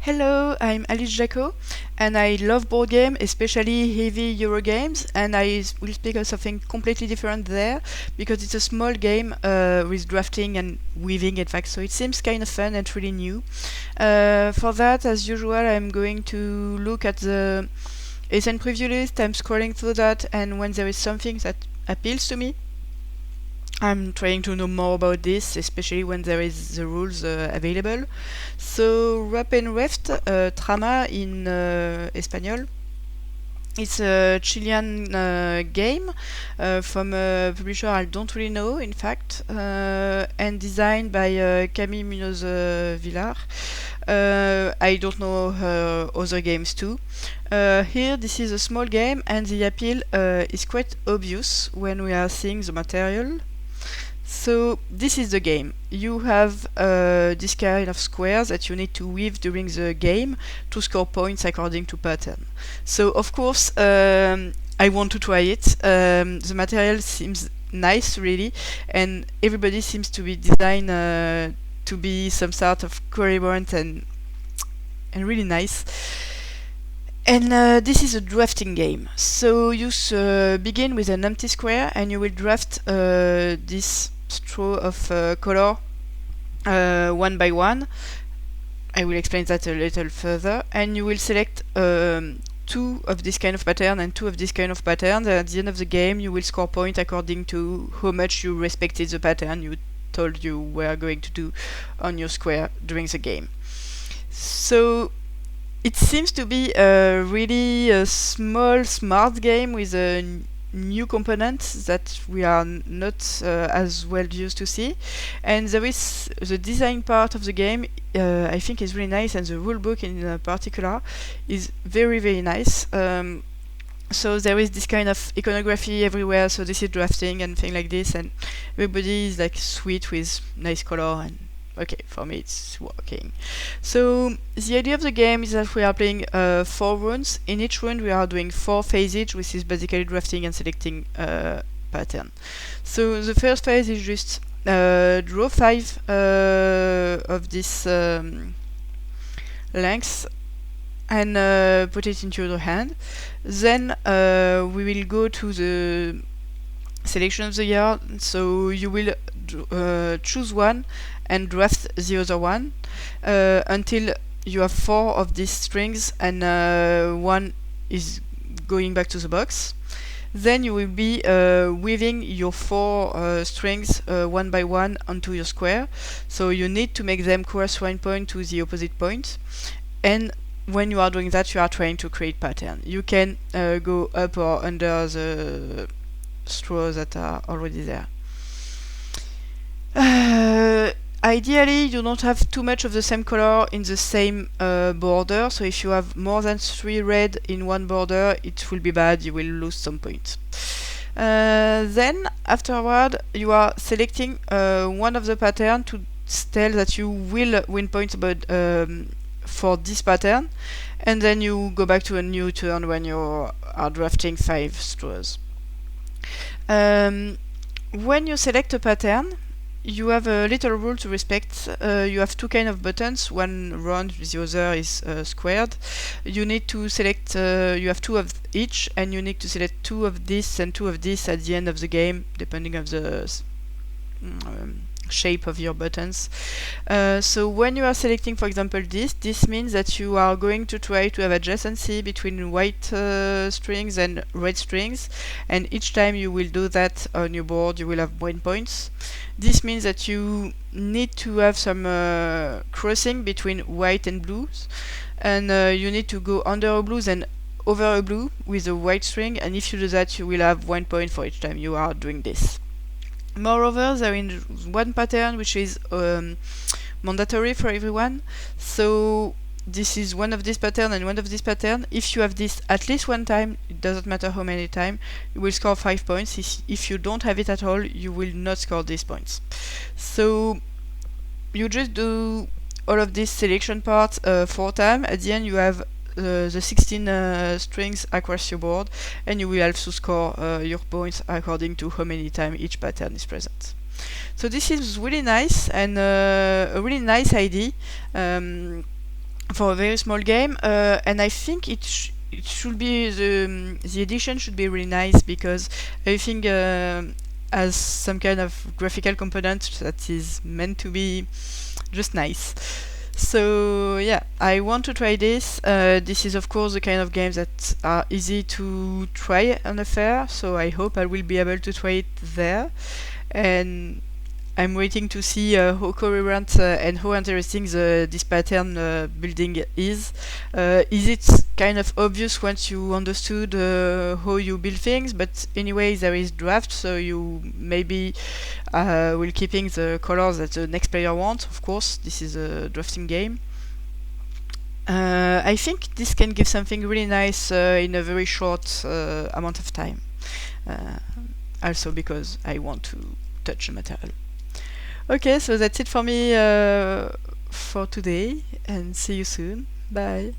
Hello, I'm Alice Jaco, and I love board game, especially heavy Euro games, and will speak of something completely different there, because it's a small game with drafting and weaving, in fact, so it seems kind of fun and really new. For that, as usual, I'm going to look at the Essen preview list. I'm scrolling through that, and when there is something that appeals to me, I'm trying to know more about this, especially when there is the rules available. So Rap and Weft, Trama in Espanol. It's a Chilean game from a publisher I don't really know, in fact, and designed by Cami Muñoz Villar. I don't know her other games too. Here, this is a small game, and the appeal is quite obvious when we are seeing the material. So this is the game. You have this kind of squares that you need to weave during the game to score points according to pattern. So of course I want to try it. The material seems nice really, and everybody seems to be designed to be some sort of coherent and really nice. And this is a drafting game. So you begin with an empty square, and you will draft this straw of color one by one. I will explain that a little further. And you will select two of this kind of pattern and two of this kind of pattern. At the end of the game, you will score points according to how much you respected the pattern you told you were going to do on your square during the game. So it seems to be a really small, smart game with a new component that we are not as well used to see. And there is the design part of the game, I think is really nice, and the rulebook in particular is very, very nice. So there is this kind of iconography everywhere, so this is drafting and things like this, and everybody is like sweet with nice color, and okay, for me it's working. So the idea of the game is that we are playing 4 rounds. In each round we are doing 4 phases, which is basically drafting and selecting pattern. So the first phase is just draw 5 of this lengths and put it into your hand. Then we will go to the selection of the yard. So you will choose one and draft the other one until you have 4 of these strings and one is going back to the box. Then you will be weaving your 4 strings one by one onto your square. So you need to make them correspond point to the opposite point. And when you are doing that, you are trying to create pattern. You can go up or under the straws that are already there. Ideally, you don't have too much of the same color in the same border. So if you have more than 3 red in one border, it will be bad. You will lose some points. Then afterward, you are selecting one of the pattern to tell that you will win points about for this pattern, and then you go back to a new turn when you are drafting 5 straws. When you select a pattern, you have a little rule to respect. You have 2 kind of buttons, one round, the other is squared. You need to select, you have 2 of each, and you need to select 2 of this and 2 of this at the end of the game, depending on the shape of your buttons. So when you are selecting, for example, this means that you are going to try to have adjacency between white strings and red strings, and each time you will do that on your board, you will have 1 points. This means that you need to have some crossing between white and blues, and you need to go under a blues and over a blue with a white string, and if you do that, you will have 1 point for each time you are doing this. Moreover, there is one pattern which is mandatory for everyone. So this is one of this pattern and one of this pattern. If you have this at least one time, it doesn't matter how many times, you will score 5 points. If you don't have it at all, you will not score these points. So you just do all of this selection part 4 times. At the end, you have the 16 strings across your board, and you will also score your points according to how many times each pattern is present. So this is really nice, and a really nice idea. for a very small game, and I think it should be the edition should be really nice because everything has some kind of graphical component that is meant to be just nice. So yeah, I want to try this. This is of course the kind of games that are easy to try on a fair, so I hope I will be able to try it there. And I'm waiting to see how coherent and how interesting this pattern building is. Is it kind of obvious once you understood how you build things? But anyway, there is draft, so you maybe will keeping the colors that the next player wants. Of course, this is a drafting game. I think this can give something really nice in a very short amount of time. Uh, Also because I want to touch the material. Okay, so that's it for me for today, and see you soon. Bye.